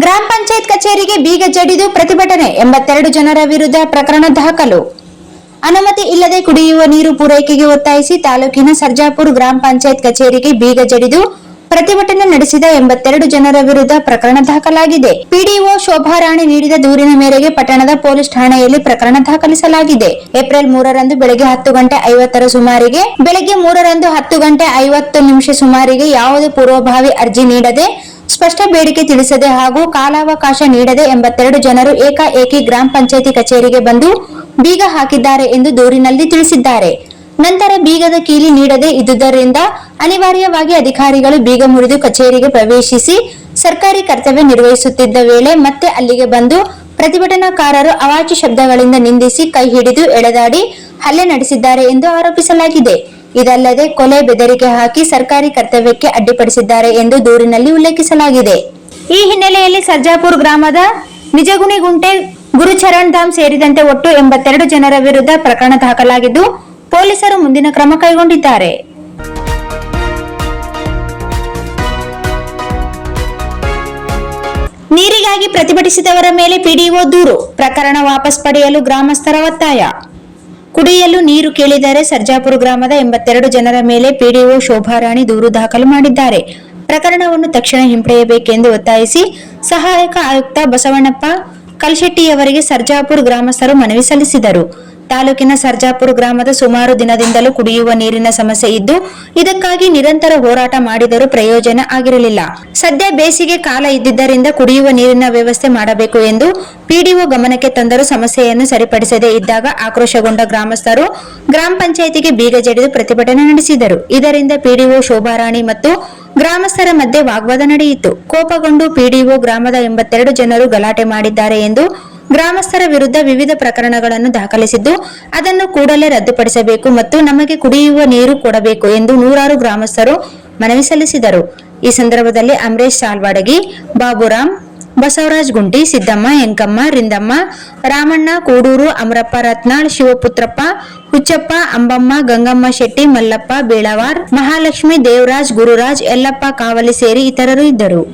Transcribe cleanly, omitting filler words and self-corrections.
ಗ್ರಾಮ ಪಂಚಾಯತ್ ಕಚೇರಿಗೆ ಬೀಗ ಜಡಿದು ಪ್ರತಿಭಟನೆ 82 ಜನರ ವಿರುದ್ಧ ಪ್ರಕರಣ ದಾಖಲು. ಅನುಮತಿ ಇಲ್ಲದೆ ಕುಡಿಯುವ ನೀರು ಪೂರೈಕೆಗೆ ಒತ್ತಾಯಿಸಿ ತಾಲೂಕಿನ ಸರ್ಜಾಪುರ ಗ್ರಾಮ ಪಂಚಾಯತ್ ಕಚೇರಿಗೆ ಬೀಗ ಜಡಿದು ಪ್ರತಿಭಟನೆ ನಡೆಸಿದ 82 ಜನರ ವಿರುದ್ಧ ಪ್ರಕರಣ ದಾಖಲಾಗಿದೆ. ಪಿಡಿಒ ಶೋಭಾರಾಣಿ ನೀಡಿದ ದೂರಿನ ಮೇರೆಗೆ ಪಟ್ಟಣದ ಪೊಲೀಸ್ ಠಾಣೆಯಲ್ಲಿ ಪ್ರಕರಣ ದಾಖಲಿಸಲಾಗಿದೆ. ಏಪ್ರಿಲ್ 3ರಂದು ಬೆಳಗ್ಗೆ 10:50 ಸುಮಾರಿಗೆ ಸುಮಾರಿಗೆ ಯಾವುದೇ ಪೂರ್ವಭಾವಿ ಅರ್ಜಿ ನೀಡದೆ, ಸ್ಪಷ್ಟ ಬೇಡಿಕೆ ತಿಳಿಸದೆ ಹಾಗೂ ಕಾಲಾವಕಾಶ ನೀಡದೆ 82 ಜನರು ಏಕಾಏಕಿ ಗ್ರಾಮ ಪಂಚಾಯತಿ ಕಚೇರಿಗೆ ಬಂದು ಬೀಗ ಹಾಕಿದ್ದಾರೆ ಎಂದು ದೂರಿನಲ್ಲಿ ತಿಳಿಸಿದ್ದಾರೆ. ನಂತರ ಬೀಗದ ಕೀಲಿ ನೀಡದೆ ಇದ್ದುದರಿಂದ ಅನಿವಾರ್ಯವಾಗಿ ಅಧಿಕಾರಿಗಳು ಬೀಗ ಮುರಿದು ಕಚೇರಿಗೆ ಪ್ರವೇಶಿಸಿ ಸರ್ಕಾರಿ ಕರ್ತವ್ಯ ನಿರ್ವಹಿಸುತ್ತಿದ್ದ ವೇಳೆ ಮತ್ತೆ ಅಲ್ಲಿಗೆ ಬಂದು ಪ್ರತಿಭಟನಾಕಾರರು ಅವಾಚ್ಯ ಶಬ್ದಗಳಿಂದ ನಿಂದಿಸಿ, ಕೈ ಹಿಡಿದು ಎಳೆದಾಡಿ ಹಲ್ಲೆ ನಡೆಸಿದ್ದಾರೆ ಎಂದು ಆರೋಪಿಸಲಾಗಿದೆ. ಇದಲ್ಲದೆ ಕೊಲೆ, ಬೆದರಿಕೆ ಹಾಕಿ ಸರ್ಕಾರಿ ಕರ್ತವ್ಯಕ್ಕೆ ಅಡ್ಡಿಪಡಿಸಿದ್ದಾರೆ ಎಂದು ದೂರಿನಲ್ಲಿ ಉಲ್ಲೇಖಿಸಲಾಗಿದೆ. ಈ ಹಿನ್ನೆಲೆಯಲ್ಲಿ ಸರ್ಜಾಪುರ ಗ್ರಾಮದ ನಿಜಗುಣಿಗುಂಟೆ, ಗುರುಚರಣ್ ಧಾಮ್ ಸೇರಿದಂತೆ ಒಟ್ಟು 82 ಜನರ ವಿರುದ್ಧ ಪ್ರಕರಣ ದಾಖಲಾಗಿದ್ದು, ಪೊಲೀಸರು ಮುಂದಿನ ಕ್ರಮ ಕೈಗೊಂಡಿದ್ದಾರೆ. ನೀರಿಗಾಗಿ ಪ್ರತಿಭಟಿಸಿದವರ ಮೇಲೆ ಪಿಡಿಒ ದೂರು, ಪ್ರಕರಣ ವಾಪಸ್ ಪಡೆಯಲು ಗ್ರಾಮಸ್ಥರ ಒತ್ತಾಯ. ಕುಡಿಯಲು ನೀರು ಕೇಳಿದರೆ ಸರ್ಜಾಪುರ ಗ್ರಾಮದ 82 ಜನರ ಮೇಲೆ ಪಿಡಿಒ ಶೋಭಾರಾಣಿ ದೂರು ದಾಖಲು ಮಾಡಿದ್ದಾರೆ. ಪ್ರಕರಣವನ್ನು ತಕ್ಷಣ ಹಿಂಪಡೆಯಬೇಕೆಂದು ಒತ್ತಾಯಿಸಿ ಸಹಾಯಕ ಆಯುಕ್ತ ಬಸವಣ್ಣಪ್ಪ ಕಲ್ಶೆಟ್ಟಿಯವರಿಗೆ ಸರ್ಜಾಪುರ ಗ್ರಾಮಸ್ಥರು ಮನವಿ ಸಲ್ಲಿಸಿದರು. ತಾಲೂಕಿನ ಸರ್ಜಾಪುರ ಗ್ರಾಮದ ಸುಮಾರು ದಿನದಿಂದಲೂ ಕುಡಿಯುವ ನೀರಿನ ಸಮಸ್ಯೆ ಇದ್ದು, ಇದಕ್ಕಾಗಿ ನಿರಂತರ ಹೋರಾಟ ಮಾಡಿದರೂ ಪ್ರಯೋಜನ ಆಗಿರಲಿಲ್ಲ. ಸದ್ಯ ಬೇಸಿಗೆ ಕಾಲ ಇದ್ದಿದ್ದರಿಂದ ಕುಡಿಯುವ ನೀರಿನ ವ್ಯವಸ್ಥೆ ಮಾಡಬೇಕು ಎಂದು ಪಿಡಿಒ ಗಮನಕ್ಕೆ ತಂದರೂ ಸಮಸ್ಯೆಯನ್ನು ಸರಿಪಡಿಸದೇ ಇದ್ದಾಗ ಆಕ್ರೋಶಗೊಂಡ ಗ್ರಾಮಸ್ಥರು ಗ್ರಾಮ ಪಂಚಾಯಿತಿಗೆ ಬೀಗ ಜಡಿದು ಪ್ರತಿಭಟನೆ ನಡೆಸಿದರು. ಇದರಿಂದ ಪಿಡಿಒ ಶೋಭಾರಾಣಿ ಮತ್ತು ಗ್ರಾಮಸ್ಥರ ಮಧ್ಯೆ ವಾಗ್ವಾದ ನಡೆಯಿತು. ಕೋಪಗೊಂಡು ಪಿಡಿಒ ಗ್ರಾಮದ 82 ಜನರು ಗಲಾಟೆ ಮಾಡಿದ್ದಾರೆ ಎಂದು ಗ್ರಾಮಸ್ಥರ ವಿರುದ್ಧ ವಿವಿಧ ಪ್ರಕರಣಗಳನ್ನು ದಾಖಲಿಸಿದ್ದು, ಅದನ್ನು ಕೂಡಲೇ ರದ್ದುಪಡಿಸಬೇಕು ಮತ್ತು ನಮಗೆ ಕುಡಿಯುವ ನೀರು ಕೊಡಬೇಕು ಎಂದು ನೂರಾರು ಗ್ರಾಮಸ್ಥರು ಮನವಿ ಸಲ್ಲಿಸಿದರು. ಈ ಸಂದರ್ಭದಲ್ಲಿ ಅಮರೇಶ್ ಸಾಲ್ವಾಡಗಿ, ಬಾಬುರಾಮ್, ಬಸವರಾಜ್ ಗುಂಟಿ, ಸಿದ್ದಮ್ಮ, ಎಂಕಮ್ಮ, ರಿಂದಮ್ಮ, ರಾಮಣ್ಣ, ಕೂಡೂರು, ಅಮರಪ್ಪ ರತ್ನಾಳ್, ಶಿವಪುತ್ರಪ್ಪ, ಹುಚ್ಚಪ್ಪ, ಅಂಬಮ್ಮ, ಗಂಗಮ್ಮ ಶೆಟ್ಟಿ, ಮಲ್ಲಪ್ಪ ಬೇಳವಾರ್, ಮಹಾಲಕ್ಷ್ಮಿ, ದೇವರಾಜ್, ಗುರುರಾಜ್, ಯಲ್ಲಪ್ಪ ಕಾವಲಿ ಸೇರಿ ಇತರರು ಇದ್ದರು.